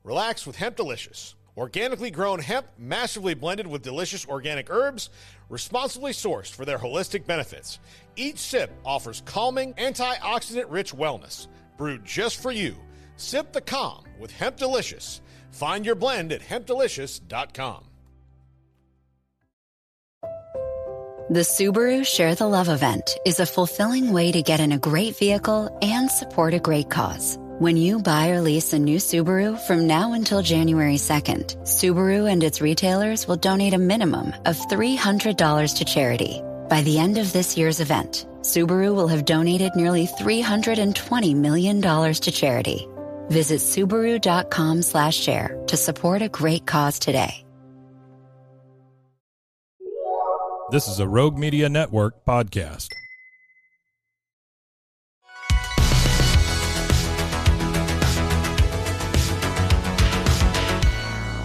Relax with Hemp Delicious. Organically grown hemp, massively blended with delicious organic herbs, responsibly sourced for their holistic benefits. Each sip offers calming, antioxidant-rich wellness. Brewed just for you. Sip the calm with Hemp Delicious. Find your blend at hempdelicious.com. The Subaru Share the Love event is a fulfilling way to get in a great vehicle and support a great cause. When you buy or lease a new Subaru from now until January 2nd, Subaru and its retailers will donate a minimum of $300 to charity. By the end of this year's event, Subaru will have donated nearly $320 million to charity. Visit Subaru.com/share to support a great cause today. This is a Rogue Media Network podcast.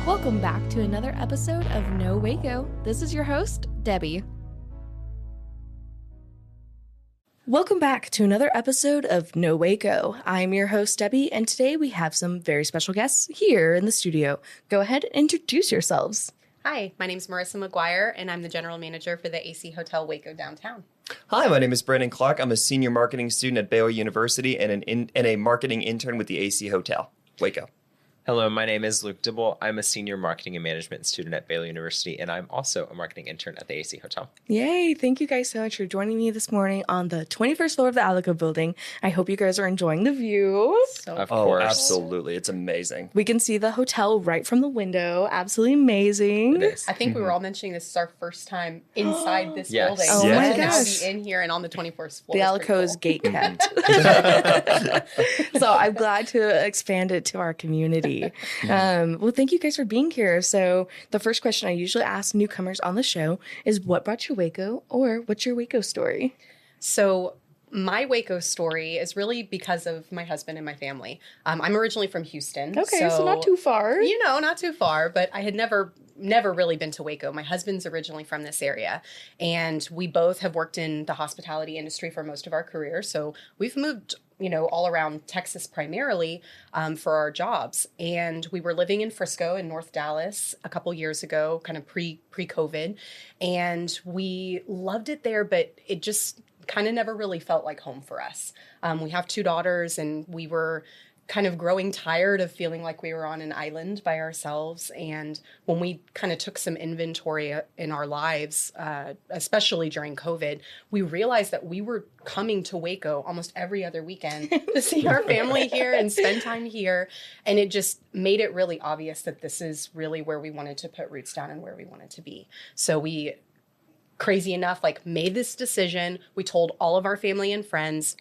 Welcome back to another episode of No Waco. This is your host, Debbie. Welcome back to another episode of No Waco. I'm your host, Debbie, and today we have some very special guests here in the studio. Go ahead and introduce yourselves. Hi, my name is Marissa Maguire, and I'm the general manager for the AC Hotel Waco Downtown. Hi, my name is Brandon Clark. I'm a senior marketing student at Baylor University and a marketing intern with the AC Hotel Waco. Hello, my name is Luke Duval. I'm a senior marketing and management student at Baylor University, and I'm also a marketing intern at the AC Hotel. Yay! Thank you guys so much for joining me this morning on the 21st floor of the Alico building. I hope you guys are enjoying the view. Of course. Absolutely. It's amazing. We can see the hotel right from the window. Absolutely amazing. It is. I think we were all mentioning this is our first time inside this Yes. building. Oh my To now gosh. be in here and on the 24th floor. The is pretty Alico is cool. gate kept. So I'm glad to expand it to our community. Well, thank you guys for being here. So the first question I usually ask newcomers on the show is, what brought you Waco, or what's your Waco story? So my Waco story is really because of my husband and my family. I'm originally from Houston. Okay, so not too far. You know, not too far, but I had never really been to Waco. My husband's originally from this area, and we both have worked in the hospitality industry for most of our career. So we've moved, all around Texas primarily for our jobs. And we were living in Frisco in North Dallas a couple years ago, kind of pre-COVID. And we loved it there, but it just kind of never really felt like home for us. We have two daughters, and we were kind of growing tired of feeling like we were on an island by ourselves. And when we kind of took some inventory in our lives, especially during COVID, we realized that we were coming to Waco almost every other weekend to see our family here and spend time here. And it just made it really obvious that this is really where we wanted to put roots down and where we wanted to be. So we, crazy enough, made this decision. We told all of our family and friends.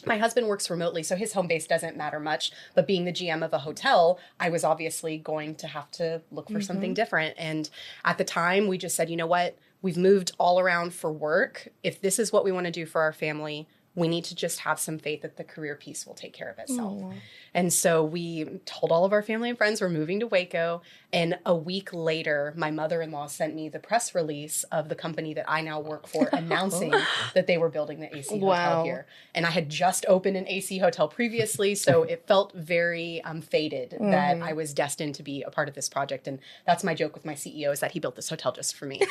My husband works remotely, so his home base doesn't matter much. But being the GM of a hotel, I was obviously going to have to look for something different. And at the time, we just said, you know what? We've moved all around for work. If this is what we want to do for our family, we need to just have some faith that the career piece will take care of itself. And so we told all of our family and friends we're moving to Waco. And a week later, my mother-in-law sent me the press release of the company that I now work for, announcing that they were building the AC Hotel here. And I had just opened an AC Hotel previously, so it felt very fated that I was destined to be a part of this project. And that's my joke with my CEO, is that he built this hotel just for me.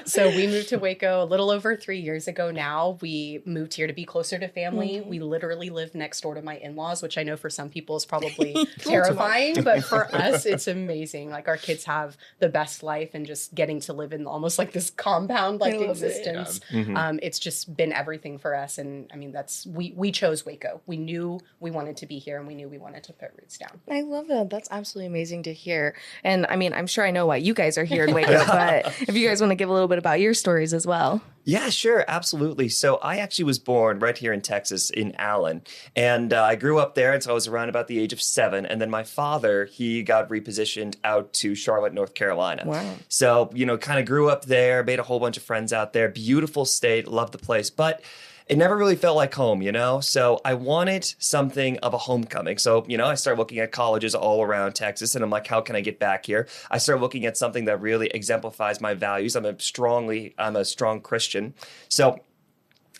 So we moved to Waco a little over 3 years ago now. We moved here to be closer to family. We literally live next door to my in-laws, which I know for some people is probably terrifying, but for us, it's amazing. Our kids have the best life, and just getting to live in almost this compound existence. It's just been everything for us. And I mean, we chose Waco. We knew we wanted to be here, and we knew we wanted to put roots down. I love that. That's absolutely amazing to hear. And I mean, I'm sure I know why you guys are here in Waco, but if you guys want to give a little bit about your stories as well. Yeah, sure. Absolutely. So I actually was born right here in Texas in Allen, and I grew up there. And so I was around about the age of 7. And then my father, he got repositioned out to Charlotte, North Carolina. Wow. So, kind of grew up there, made a whole bunch of friends out there. Beautiful state. Loved the place. But it never really felt like home, So I wanted something of a homecoming. So, I started looking at colleges all around Texas, and I'm like, how can I get back here? I started looking at something that really exemplifies my values. I'm a strong Christian. So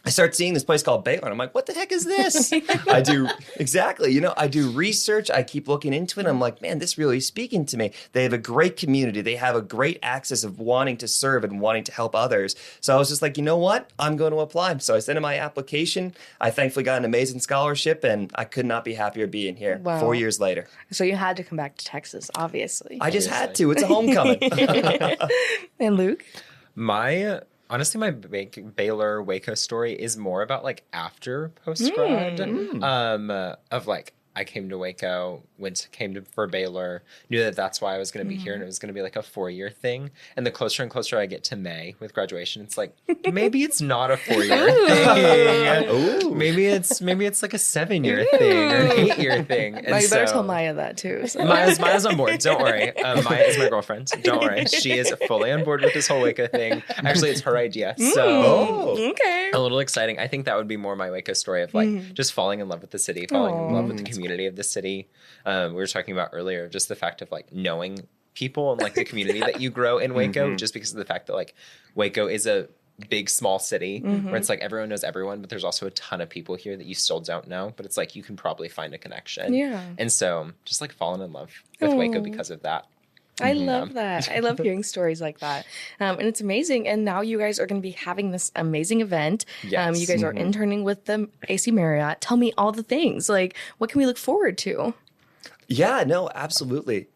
I start seeing this place called Baylor, and I'm like, what the heck is this? I do research. I keep looking into it. And I'm like, man, this really is speaking to me. They have a great community. They have a great access of wanting to serve and wanting to help others. So I was just like, you know what? I'm going to apply. So I sent in my application. I thankfully got an amazing scholarship, and I could not be happier being here 4 years later. So you had to come back to Texas, obviously. I just had to. It's a homecoming. And Luke? Honestly, my Baylor Waco story is more about like after post-grad of like I came to Waco, for Baylor, knew that that's why I was going to be here, and it was going to be like a 4-year thing. And the closer and closer I get to May with graduation, it's like maybe it's not a 4-year thing. Ooh. Maybe it's like a 7-year thing or an 8-year thing. And you better tell Maya that too. So. Maya's on board. Don't worry. Maya is my girlfriend. Don't worry. She is fully on board with this whole Waco thing. Actually, it's her idea. So okay, a little exciting. I think that would be more my Waco story of like just falling in love with the city, falling in love with the community of the city. We were talking about earlier, just the fact of like knowing people and like the community that you grow in Waco, just because of the fact that like Waco is a big small city where it's like everyone knows everyone, but there's also a ton of people here that you still don't know, but it's like you can probably find a connection. And so just like falling in love with Waco because of that. I love that. I love hearing stories like that. And it's amazing. And now you guys are going to be having this amazing event. Yes. You guys are interning with the AC Marriott. Tell me all the things. Like, what can we look forward to? Yeah, no, absolutely.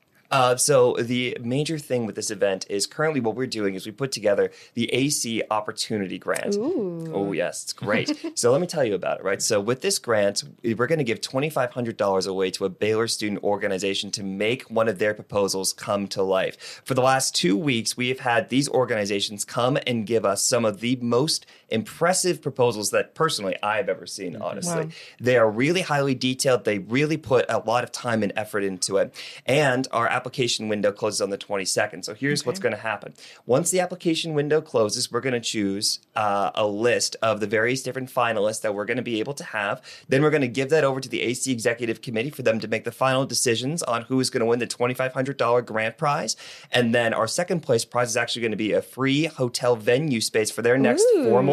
So the major thing with this event is currently what we're doing is we put together the AC Opportunity Grant. Ooh. Oh, yes, it's great. So let me tell you about it, right? So with this grant, we're going to give $2,500 away to a Baylor student organization to make one of their proposals come to life. For the last 2 weeks, we have had these organizations come and give us some of the most impressive proposals that personally I've ever seen, honestly. Wow. They are really highly detailed. They really put a lot of time and effort into it. And our application window closes on the 22nd. So here's what's going to happen. Once the application window closes, we're going to choose a list of the various different finalists that we're going to be able to have. Then we're going to give that over to the AC Executive Committee for them to make the final decisions on who is going to win the $2,500 grant prize. And then our second place prize is actually going to be a free hotel venue space for their next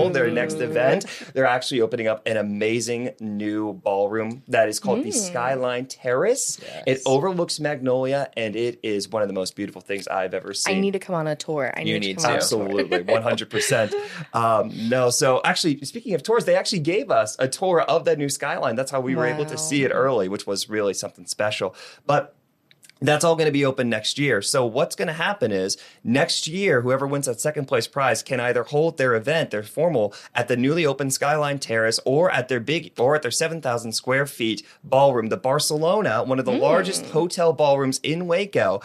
their next event. They're actually opening up an amazing new ballroom that is called the Skyline Terrace. Yes. It overlooks Magnolia, and it is one of the most beautiful things I've ever seen. I need to come on a tour. You need to. Absolutely, 100%. So actually, speaking of tours, they actually gave us a tour of that new Skyline. That's how we were able to see it early, which was really something special. But that's all going to be open next year. So what's going to happen is next year, whoever wins that second place prize can either hold their event, their formal, at the newly opened Skyline Terrace or at their 7,000 square feet ballroom, the Barcelona, one of the largest hotel ballrooms in Waco,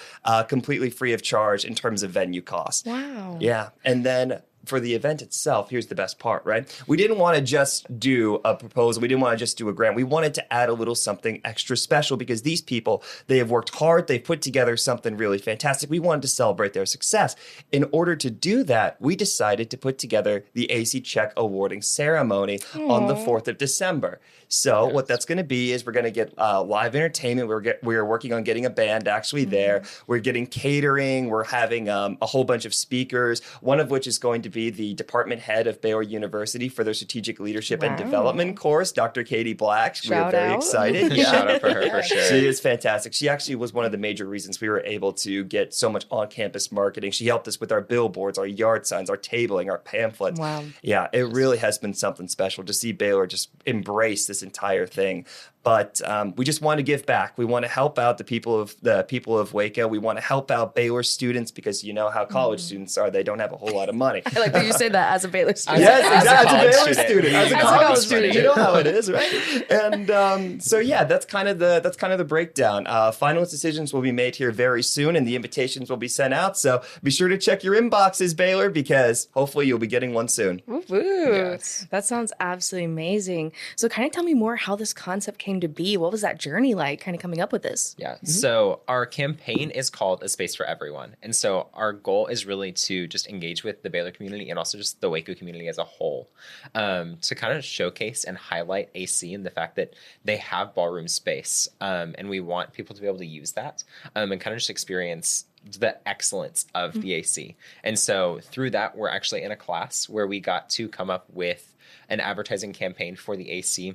completely free of charge in terms of venue costs. Wow. Yeah. And then for the event itself, here's the best part, right? We didn't want to just do a proposal. We didn't want to just do a grant. We wanted to add a little something extra special because these people, they have worked hard. They've put together something really fantastic. We wanted to celebrate their success. In order to do that, we decided to put together the AC Check awarding ceremony on the 4th of December. So what that's going to be is we're going to get live entertainment. We're working on getting a band actually there. We're getting catering. We're having a whole bunch of speakers, one of which is going to be the department head of Baylor University for their strategic leadership and development course, Dr. Katie Black. We are very excited. Shout out for her for sure. She is fantastic. She actually was one of the major reasons we were able to get so much on-campus marketing. She helped us with our billboards, our yard signs, our tabling, our pamphlets. Wow. Yeah, it really has been something special to see Baylor just embrace this entire thing. But we just want to give back. We want to help out the people of Waco. We want to help out Baylor students because you know how college students are. They don't have a whole lot of money. I like that you say that as a Baylor student. Yes, exactly. As a Baylor student. As As a college student. You know how it is, right? And so yeah, that's kind of the breakdown. Finalist decisions will be made here very soon, and the invitations will be sent out. So be sure to check your inboxes, Baylor, because hopefully you'll be getting one soon. Woo-hoo. That sounds absolutely amazing. So kind of tell me more how this concept came came to be. What was that journey like, kind of coming up with this? Yeah. So our campaign is called A Space for Everyone. And so our goal is really to just engage with the Baylor community and also just the Waco community as a whole, to kind of showcase and highlight AC and the fact that they have ballroom space. And we want people to be able to use that, and kind of just experience the excellence of the AC. And so through that, we're actually in a class where we got to come up with an advertising campaign for the AC,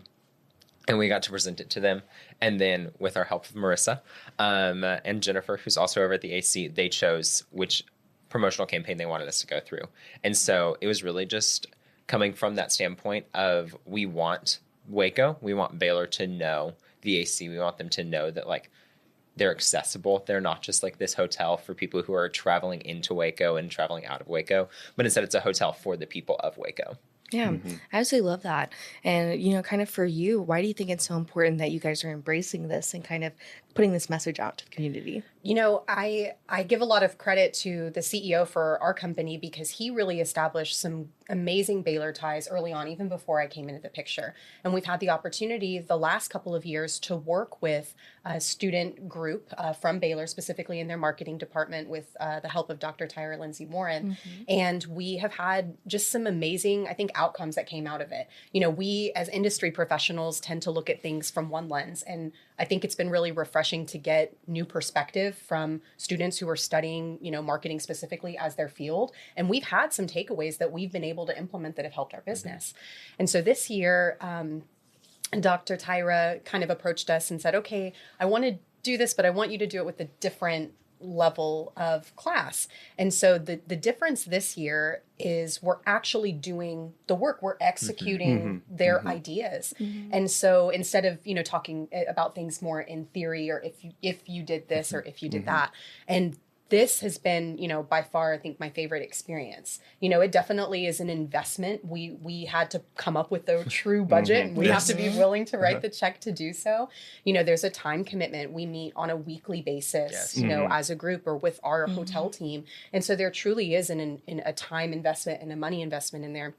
and we got to present it to them. And then with our help of Marissa and Jennifer, who's also over at the AC, they chose which promotional campaign they wanted us to go through. And so it was really just coming from that standpoint of, we want Waco, we want Baylor to know the AC. We want them to know that, like, they're accessible. They're not just like this hotel for people who are traveling into Waco and traveling out of Waco, but instead it's a hotel for the people of Waco. Yeah, I absolutely love that. And, kind of for you, why do you think it's so important that you guys are embracing this and kind of putting this message out to the community? I give a lot of credit to the CEO for our company, because he really established some amazing Baylor ties early on, even before I came into the picture. And we've had the opportunity the last couple of years to work with a student group from Baylor, specifically in their marketing department, with the help of Dr. Tyra Lindsay Warren. And we have had just some amazing, I think, outcomes that came out of it. We as industry professionals tend to look at things from one lens, and I think it's been really refreshing to get new perspective from students who are studying, marketing specifically as their field. And we've had some takeaways that we've been able to implement that have helped our business. And so this year, Dr. Tyra kind of approached us and said, okay, I want to do this, but I want you to do it with a different level of class. And so the difference this year is we're actually doing the work. We're executing their ideas. And so instead of, talking about things more in theory, or if you did this or if you did that, and this has been, by far, I think, my favorite experience. It definitely is an investment. We had to come up with a true budget, and we have to be willing to write the check to do so. There's a time commitment. We meet on a weekly basis, as a group or with our hotel team. And so there truly is a time investment and a money investment in there.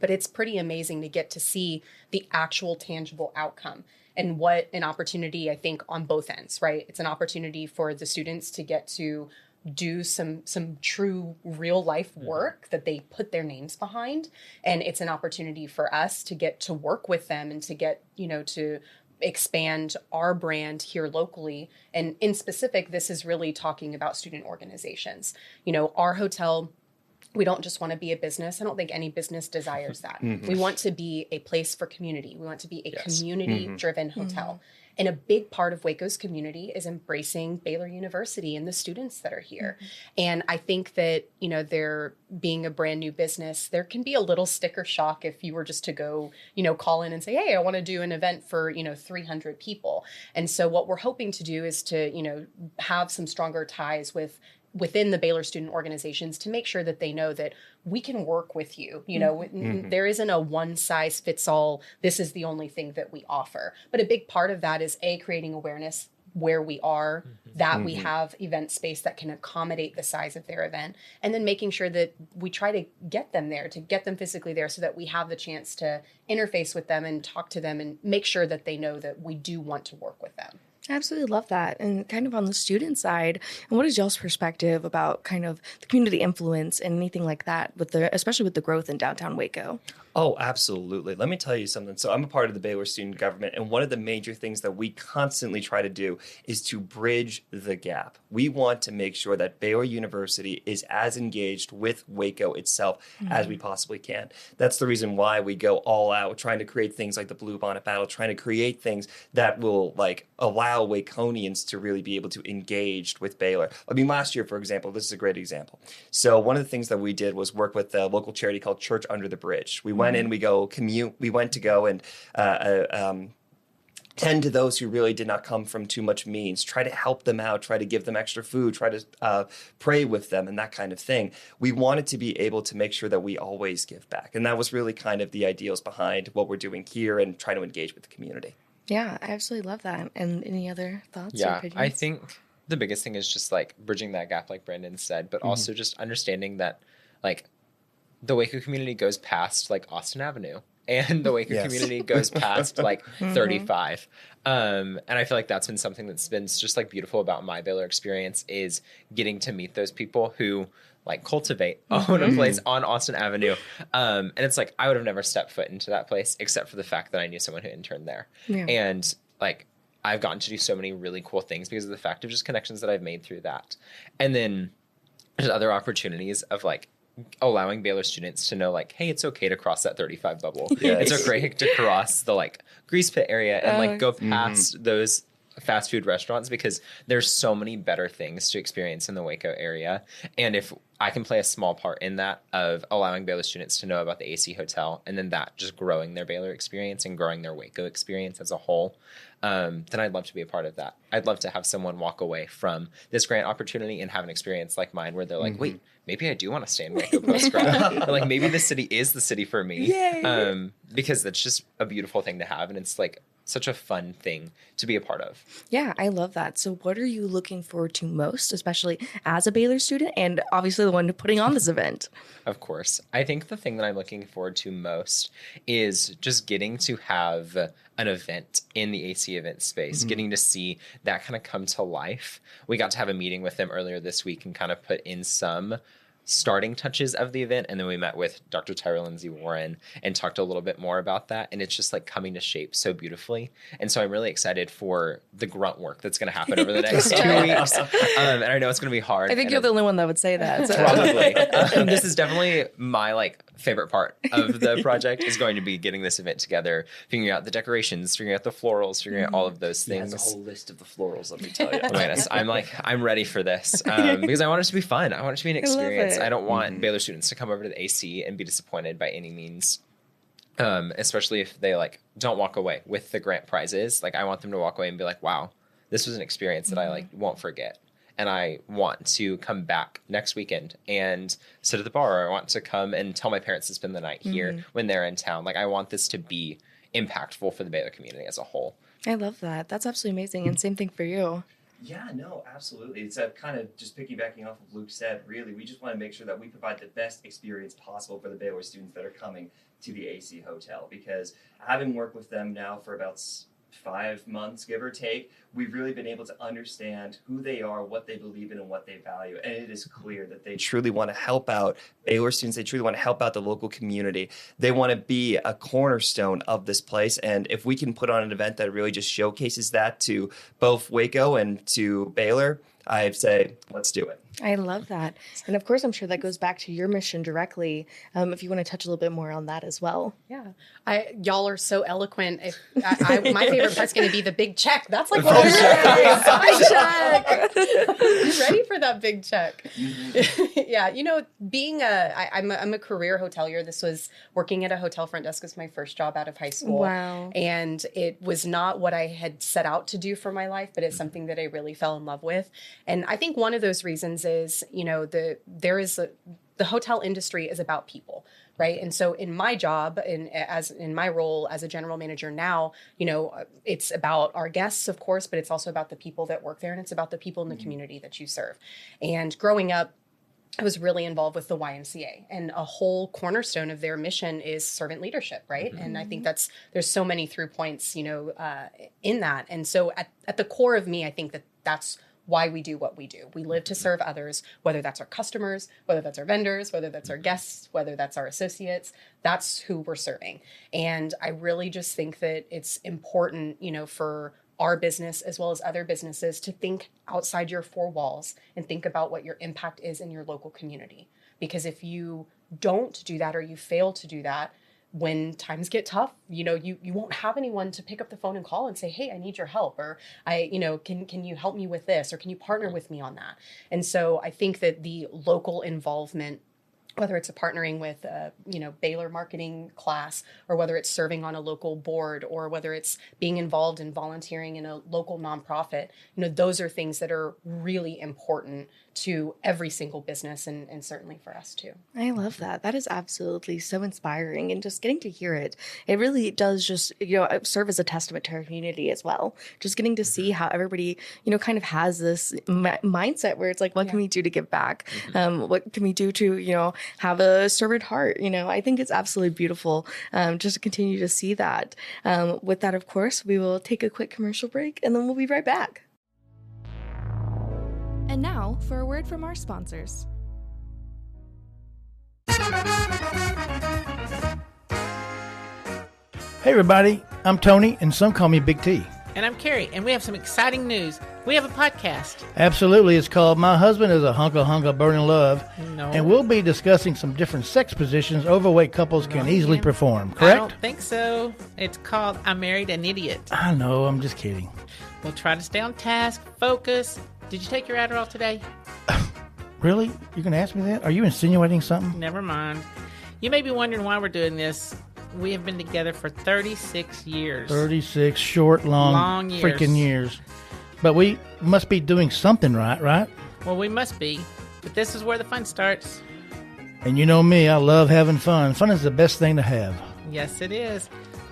But it's pretty amazing to get to see the actual tangible outcome. And what an opportunity, I think, on both ends, right? It's an opportunity for the students to get to do some true real life work that they put their names behind. And it's an opportunity for us to get to work with them and to get, to expand our brand here locally. And in specific, this is really talking about student organizations. Our hotel, we don't just want to be a business. I don't think any business desires that. We want to be a place for community. We want to be a community-driven hotel. And a big part of Waco's community is embracing Baylor University and the students that are here. And I think that, there being a brand new business, there can be a little sticker shock if you were just to go, call in and say, hey, I want to do an event for, 300 people. And so what we're hoping to do is to, have some stronger ties within the Baylor student organizations to make sure that they know that we can work with you. There isn't a one size fits all, this is the only thing that we offer. But a big part of that is creating awareness where we are, that we have event space that can accommodate the size of their event, and then making sure that we try to get them there, to get them physically there, so that we have the chance to interface with them and talk to them and make sure that they know that we do want to work with them. I absolutely love that. And kind of on the student side, and what is y'all's perspective about kind of the community influence and anything like that, especially with the growth in downtown Waco? Oh, absolutely. Let me tell you something. So I'm a part of the Baylor student government, and one of the major things that we constantly try to do is to bridge the gap. We want to make sure that Baylor University is as engaged with Waco itself as we possibly can. That's the reason why we go all out, trying to create things like the Blue Bonnet Battle, trying to create things that will allow Waconians to really be able to engage with Baylor. I mean, last year, for example, this is a great example. So one of the things that we did was work with a local charity called Church Under the Bridge. We went in, we went to go and tend to those who really did not come from too much means, try to help them out, try to give them extra food, try to pray with them and that kind of thing. We wanted to be able to make sure that we always give back. And that was really kind of the ideals behind what we're doing here and trying to engage with the community. Yeah, I absolutely love that. And any other thoughts or opinions? I think the biggest thing is just bridging that gap, like Brandon said, but also just understanding that the Waco community goes past Austin Avenue. and the Waco community goes past like 35. And I feel like that's been something that's been just like beautiful about my Baylor experience is getting to meet those people who like cultivate, own a place on Austin Avenue. And it's like, I would have never stepped foot into that place except for the fact that I knew someone who interned there. Yeah. And like, I've gotten to do so many really cool things because of the fact of just connections that I've made through that. And then there's other opportunities of like allowing Baylor students to know like, hey, it's okay to cross that 35 bubble. Yes. It's okay to cross the like grease pit area and like go past those fast food restaurants because there's so many better things to experience in the Waco area. And if I can play a small part in that of allowing Baylor students to know about the AC Hotel and then that just growing their Baylor experience and growing their Waco experience as a whole, then I'd love to be a part of that. I'd love to have someone walk away from this grant opportunity and have an experience like mine where they're like, wait, maybe I do want to stay in Waco post-grad. Or like maybe the city is the city for me. Because that's just a beautiful thing to have. And it's like such a fun thing to be a part of. Yeah, I love that. So what are you looking forward to most, especially as a Baylor student and obviously the one putting on this event? Of course. I think the thing that I'm looking forward to most is just getting to have an event in the AC event space, getting to see that kind of come to life. We got to have a meeting with them earlier this week and kind of put in some starting touches of the event. And then we met with Dr. Tyra Lindsay Warren and talked a little bit more about that. And it's just like coming to shape so beautifully. And so I'm really excited for the grunt work that's going to happen over the next 2 weeks. And I know it's going to be hard. I think you're the only one that would say that. So. Probably. This is definitely my like favorite part of the project is going to be getting this event together, figuring out the decorations, figuring out the florals, figuring out all of those things. There's a whole list of the florals, let me tell you. Oh my goodness. I'm ready for this because I want it to be fun. I want it to be an experience. I don't want Baylor students to come over to the AC and be disappointed by any means, especially if they like don't walk away with the grant prizes. Like I want them to walk away and be like, wow, this was an experience that I like won't forget. And I want to come back next weekend and sit at the bar. Or I want to come and tell my parents to spend the night here when they're in town. Like I want this to be impactful for the Baylor community as a whole. I love that. That's absolutely amazing. And same thing for you. Yeah, no, absolutely. It's kind of just piggybacking off of Luke said, really, we just want to make sure that we provide the best experience possible for the Baylor students that are coming to the AC Hotel. Because having worked with them now for about 5 months, give or take, we've really been able to understand who they are, what they believe in, and what they value. And it is clear that they truly want to help out Baylor students. They truly want to help out the local community. They want to be a cornerstone of this place. And if we can put on an event that really just showcases that to both Waco and to Baylor, I'd say, let's do it. I love that. And of course, I'm sure that goes back to your mission directly. If you want to touch a little bit more on that as well. Yeah. Y'all are so eloquent. My favorite part's going to be the big check. That's like what I'm check. You ready for that big check? Yeah. You know, being I'm a career hotelier. This was working at a hotel front desk was my first job out of high school. Wow. And it was not what I had set out to do for my life, but it's something that I really fell in love with. And I think one of those reasons is, you know, the hotel industry is about people, right? And so in my job, in my role as a general manager now, you know, it's about our guests, of course, but it's also about the people that work there, and it's about the people in the community that you serve. And growing up, I was really involved with the YMCA, and a whole cornerstone of their mission is servant leadership, right? And I think there's so many through points, you know, in that. And so at the core of me, I think that's why we do what we do. We live to serve others, whether that's our customers, whether that's our vendors, whether that's our guests, whether that's our associates. That's who we're serving. And I really just think that it's important, you know, for our business as well as other businesses to think outside your four walls and think about what your impact is in your local community. Because if you don't do that or you fail to do that, when times get tough, you know, you won't have anyone to pick up the phone and call and say, hey, I need your help, or can you help me with this, or can you partner with me on that? And so I think that the local involvement, whether it's partnering with Baylor marketing class, or whether it's serving on a local board, or whether it's being involved in volunteering in a local nonprofit, you know, those are things that are really important to every single business, and certainly for us too. I love that. That is absolutely so inspiring, and just getting to hear it, it really does just, you know, serve as a testament to our community as well. Just getting to see how everybody, you know, kind of has this mindset where it's like, what can we do to give back? What can we do to, you know, have a servant heart. I think it's absolutely beautiful just to continue to see that. With that, of course, we will take a quick commercial break and then we'll be right back. And now for a word from our sponsors. Hey everybody, I'm Tony, and some call me Big T. And I'm Carrie, and we have some exciting news. We have a podcast. Absolutely, it's called My Husband is a Hunka Burning Love. No. And we'll be discussing some different sex positions overweight couples can easily perform, correct? I don't think so. It's called I Married an Idiot. I know, I'm just kidding. We'll try to stay on task, focus. Did you take your Adderall today? Really? You're going to ask me that? Are you insinuating something? Never mind. You may be wondering why we're doing this. We have been together for 36 years. 36 short, long years. Freaking years. But we must be doing something right? Well, we must be. But this is where the fun starts. And you know me, I love having fun. Fun is the best thing to have. Yes, it is.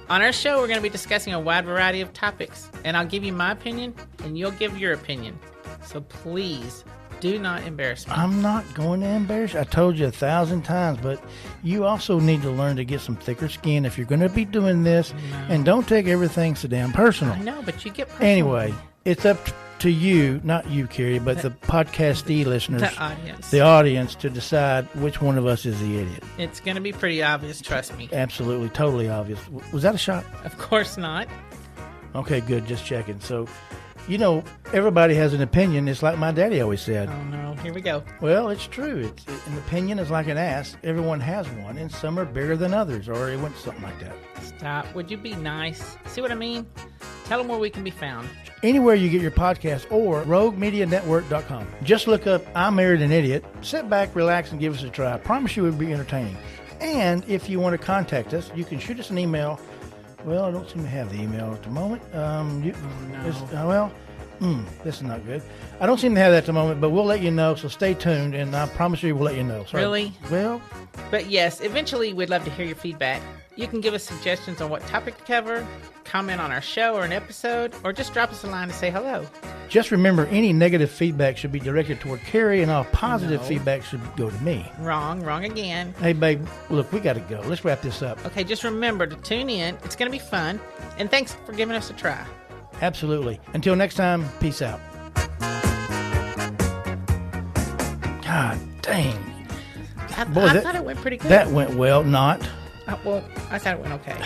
On our show, we're going to be discussing a wide variety of topics. And I'll give you my opinion, and you'll give your opinion. So please, do not embarrass me. I'm not going to embarrass you. I told you 1,000 times, but you also need to learn to get some thicker skin if you're going to be doing this. No. And don't take everything so damn personal. I know, but you get personal. Anyway, it's up to you, not you, Carrie, but the podcastee listeners, the audience, to decide which one of us is the idiot. It's going to be pretty obvious, trust me. Absolutely, totally obvious. Was that a shot? Of course not. Okay, good. Just checking. So, everybody has an opinion. It's like my daddy always said. Oh, no. Here we go. Well, it's true. An opinion is like an ass. Everyone has one, and some are bigger than others, or it went something like that. Stop. Would you be nice? See what I mean? Tell them where we can be found. Anywhere you get your podcast or roguemedianetwork.com. Just look up I Married an Idiot. Sit back, relax, and give us a try. I promise you it will be entertaining. And if you want to contact us, you can shoot us an email. Well, I don't seem to have the email at the moment. This is not good. I don't seem to have that at the moment, but we'll let you know, so stay tuned, and I promise you we'll let you know. So, really? Well. But yes, eventually we'd love to hear your feedback. You can give us suggestions on what topic to cover, comment on our show or an episode, or just drop us a line to say hello. Just remember, any negative feedback should be directed toward Carrie, and all positive feedback should go to me. Wrong again. Hey, babe, look, we got to go. Let's wrap this up. Okay, just remember to tune in. It's going to be fun, and thanks for giving us a try. Absolutely. Until next time, peace out. God dang. I thought it went pretty good. That went well, not. I thought it went okay.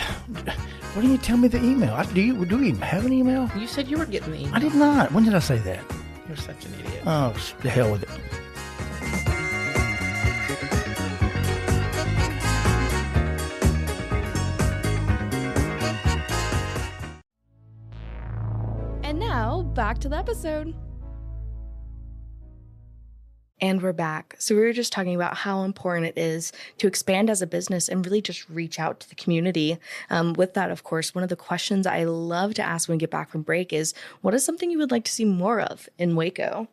Why didn't you tell me the email? Do we even have an email? You said you were getting the email. I did not. When did I say that? You're such an idiot. Oh, the hell with it. And now, back to the episode. And we're back. So we were just talking about how important it is to expand as a business and really just reach out to the community. With that, of course, one of the questions I love to ask when we get back from break is, what is something you would like to see more of in Waco?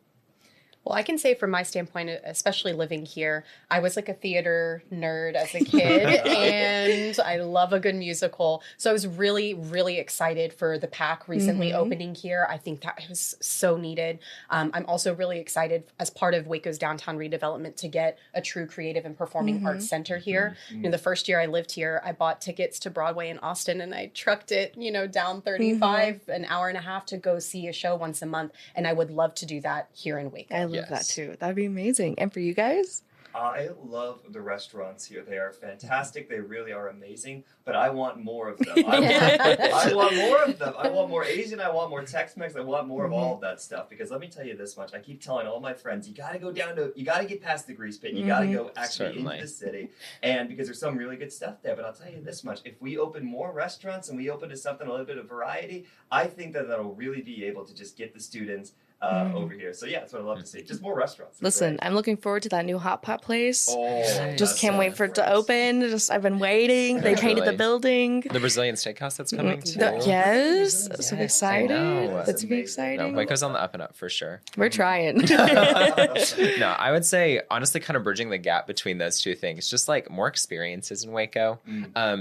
Well, I can say from my standpoint, especially living here, I was like a theater nerd as a kid, and I love a good musical. So I was really, really excited for the PAC recently opening here. I think that was so needed. I'm also really excited as part of Waco's downtown redevelopment to get a true creative and performing arts center here. The first year I lived here, I bought tickets to Broadway in Austin, and I trucked it, down 35, an hour and a half to go see a show once a month. And I would love to do that here in Waco. I love that too. That'd be amazing. And for you guys? I love the restaurants here. They are fantastic. They really are amazing. But I want more of them. I want more of them. I want more Asian. I want more Tex-Mex. I want more of all of that stuff. Because let me tell you this much. I keep telling all my friends, you got to go you got to get past the grease pit. You got to go actually into the city. And because there's some really good stuff there. But I'll tell you this much. If we open more restaurants and we open to something a little bit of variety, I think that'll really be able to just get the students over here. So yeah, that's what I love to see. Just more restaurants. Listen, I'm looking forward to that new hot pot place. Oh, just can't wait for it to open. I've been waiting. They painted the building. The Brazilian steakhouse that's coming too. Yes, so exciting. That's be exciting. No, Waco's on the up and up for sure. We're trying. No, I would say honestly, kind of bridging the gap between those two things. Just like more experiences in Waco,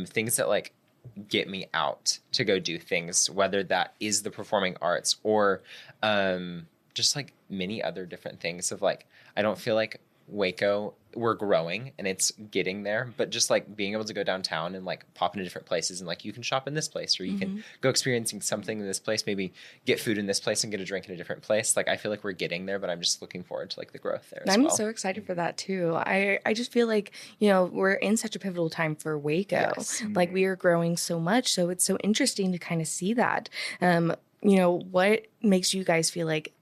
things that like get me out to go do things, whether that is the performing arts or just like many other different things of like, I don't feel like Waco, we're growing and it's getting there, but just like being able to go downtown and like pop into different places and like you can shop in this place or you can go experiencing something in this place, maybe get food in this place and get a drink in a different place. Like I feel like we're getting there, but I'm just looking forward to like the growth there as I'm well. so excited for that too. I just feel like, you know, we're in such a pivotal time for Waco. Yes. Like we are growing so much. So it's so interesting to kind of see that. You know, what makes you guys feel like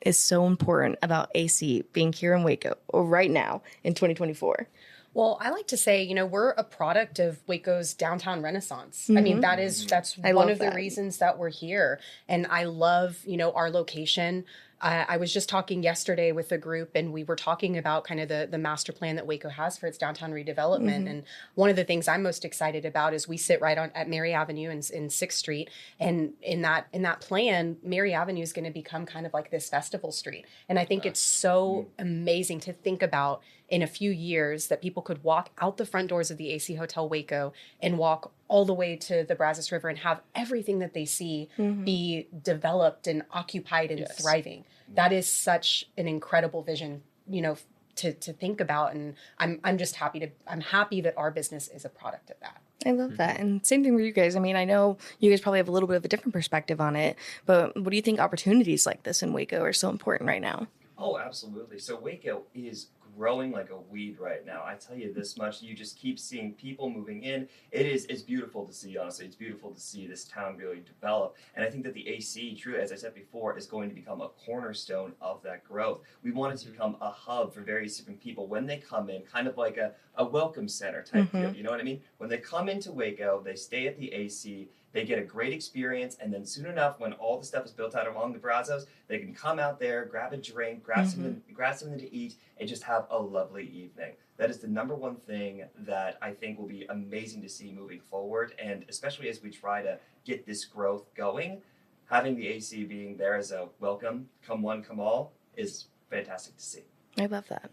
is so important about AC being here in Waco or right now in 2024? Well, I like to say, you know, we're a product of Waco's downtown renaissance. I mean, that's one of the reasons that we're here. And I love, you know, our location. I was just talking yesterday with a group and we were talking about kind of the master plan that Waco has for its downtown redevelopment. And one of the things I'm most excited about is we sit right at Mary Avenue in 6th Street. And in that plan, Mary Avenue is going to become kind of like this festival street. And I think it's so amazing to think about in a few years that people could walk out the front doors of the AC Hotel Waco and walk all the way to the Brazos River and have everything that they see be developed and occupied and thriving. That is such an incredible vision, you know, to think about. And I'm just happy that our business is a product of that. I love that. And same thing with you guys. I mean, I know you guys probably have a little bit of a different perspective on it, but what do you think opportunities like this in Waco are so important right now? Oh, absolutely. So Waco is growing like a weed right now. I tell you this much, you just keep seeing people moving in. It's beautiful to see, honestly. It's beautiful to see this town really develop. And I think that the AC, true, as I said before, is going to become a cornerstone of that growth. We want it to become a hub for various different people when they come in, kind of like a welcome center type deal. You know what I mean? When they come into Waco, they stay at the AC, they get a great experience, and then soon enough, when all the stuff is built out along the Brazos, they can come out there, grab a drink, grab something to eat, and just have a lovely evening. That is the number one thing that I think will be amazing to see moving forward, and especially as we try to get this growth going, having the AC being there as a welcome, come one, come all, is fantastic to see. I love that.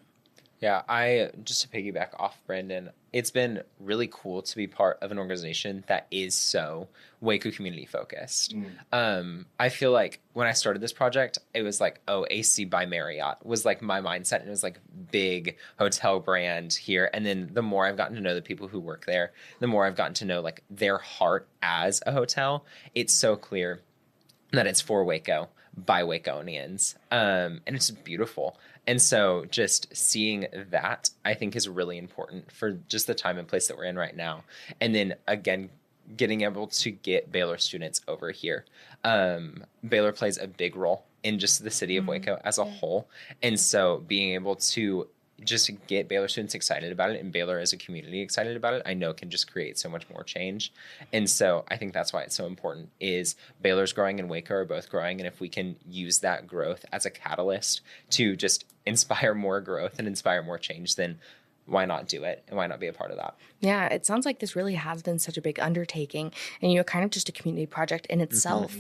Yeah, just to piggyback off Brandon, it's been really cool to be part of an organization that is so Waco community focused. I feel like when I started this project, it was like, AC by Marriott was like my mindset. And it was like big hotel brand here. And then the more I've gotten to know the people who work there, the more I've gotten to know like their heart as a hotel, it's so clear that it's for Waco by Wacoanians. And it's beautiful. And so just seeing that, I think, is really important for just the time and place that we're in right now. And then, again, getting able to get Baylor students over here. Baylor plays a big role in just the city of Waco as a whole. And so being able to just get Baylor students excited about it and Baylor as a community excited about it, I know can just create so much more change. And so I think that's why it's so important is Baylor's growing and Waco are both growing. And if we can use that growth as a catalyst to just inspire more growth and inspire more change, then why not do it? And why not be a part of that? Yeah, it sounds like this really has been such a big undertaking and, you know, kind of just a community project in itself.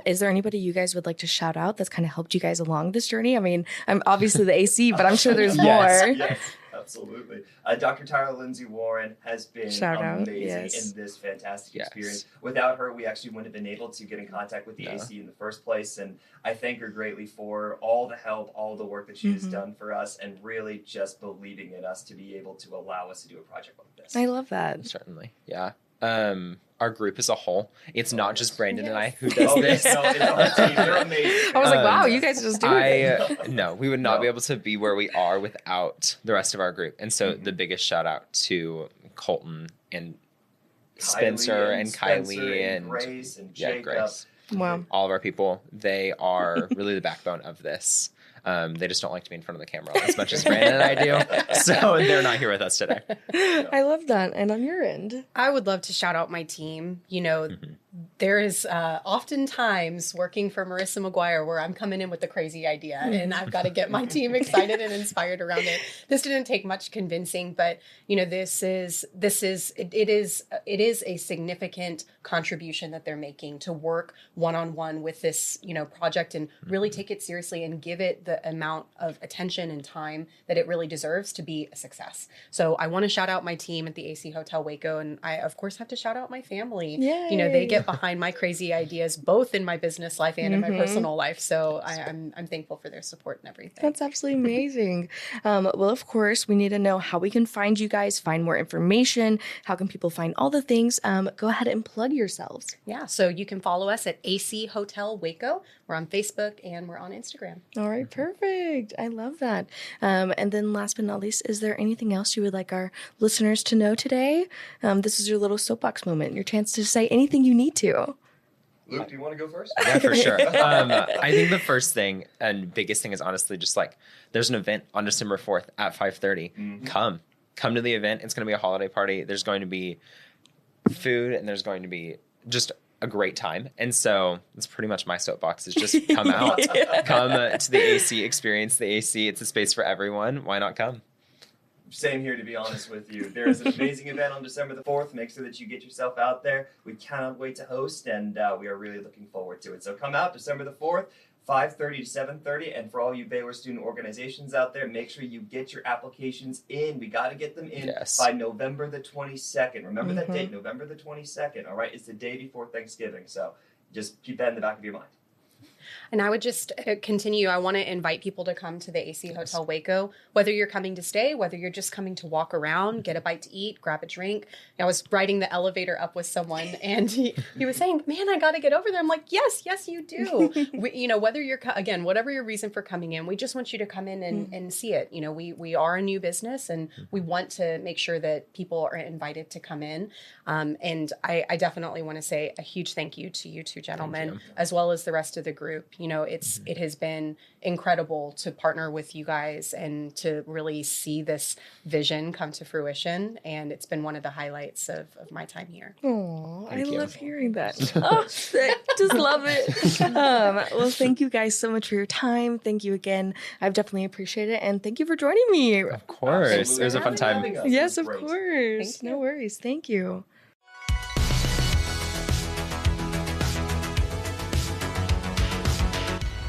Is there anybody you guys would like to shout out that's kind of helped you guys along this journey? I mean, I'm obviously the AC, but I'm sure there's more. Yes, absolutely. Dr. Tyler Lindsay Warren has been amazing in this fantastic experience. Without her, we actually wouldn't have been able to get in contact with the AC in the first place. And I thank her greatly for all the help, all the work that she has done for us, and really just believing in us to be able to allow us to do a project like this. I love that. Certainly. Yeah. Our group as a whole, it's not just Brandon and I who does this. No, it's a whole team. They're amazing. I was like, wow, you guys just do it. No, we would not be able to be where we are without the rest of our group. And so the biggest shout out to Colton and Spencer and Kylie and Grace and Jacob. Grace. Wow. All of our people, they are really the backbone of this. They just don't like to be in front of the camera as much as Brandon and I do. So they're not here with us today. I love that. And on your end? I would love to shout out my team. You know, there is oftentimes working for Marissa Maguire where I'm coming in with a crazy idea and I've got to get my team excited and inspired around it. This didn't take much convincing, but you know, it is a significant contribution that they're making to work one-on-one with this, you know, project and really take it seriously and give it the amount of attention and time that it really deserves to be a success. So I want to shout out my team at the AC Hotel Waco, and I of course have to shout out my family. Yay. You know, they get get behind my crazy ideas, both in my business life and in my personal life. So I'm thankful for their support and everything. That's absolutely amazing. Well, of course, we need to know how we can find you guys, find more information. How can people find all the things? Go ahead and plug yourselves. Yeah, so you can follow us at AC Hotel Waco. We're on Facebook and we're on Instagram. All right, perfect. I love that. And then last but not least, is there anything else you would like our listeners to know today? This is your little soapbox moment, your chance to say anything you need to. Luke, do you want to go first? Yeah, for sure. I think the first thing and biggest thing is honestly just like there's an event on December 4th at 5:30. Come to the event. It's going to be a holiday party. There's going to be food and there's going to be just a great time. And so it's pretty much my soapbox is just come out, come to the AC, experience the AC. It's a space for everyone. Why not come? Same here, to be honest with you. There is an amazing event on December the 4th. Make sure that you get yourself out there. We cannot wait to host, and we are really looking forward to it. So come out December the 4th, 5:30 to 7:30. And for all you Baylor student organizations out there, make sure you get your applications in. We got to get them in by November the 22nd. Remember that date, November the 22nd. All right, it's the day before Thanksgiving. So just keep that in the back of your mind. And I would just continue. I want to invite people to come to the AC Hotel Waco, whether you're coming to stay, whether you're just coming to walk around, get a bite to eat, grab a drink. I was riding the elevator up with someone and he was saying, man, I got to get over there. I'm like, yes, you do. Whether you're, again, whatever your reason for coming in, we just want you to come in and see it. We are a new business and we want to make sure that people are invited to come in. And I definitely want to say a huge thank you to you two gentlemen, as well as the rest of the group. It has been incredible to partner with you guys and to really see this vision come to fruition. And it's been one of the highlights of my time here. Oh, I love hearing that. Oh, just love it. Well, thank you guys so much for your time. Thank you again. I've definitely appreciated it. And thank you for joining me. Of course. Absolutely. It was a fun time. Yes, of course. No worries. Thank you.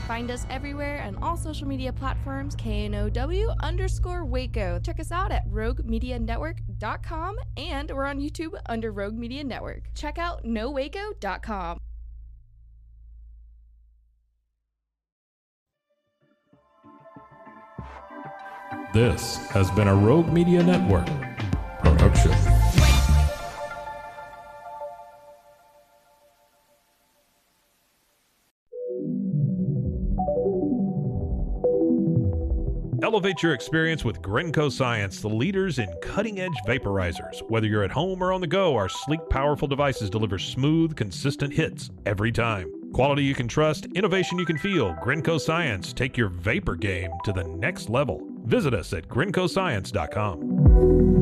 Find us everywhere on all social media platforms, KNOW_Waco. Check us out at roguemedianetwork.com and we're on YouTube under Rogue Media Network. Check out nowaco.com. This has been a Rogue Media Network production. Elevate your experience with Grenco Science, the leaders in cutting-edge vaporizers. Whether you're at home or on the go, our sleek, powerful devices deliver smooth, consistent hits every time. Quality you can trust, innovation you can feel. Grenco Science, take your vapor game to the next level. Visit us at grencoscience.com.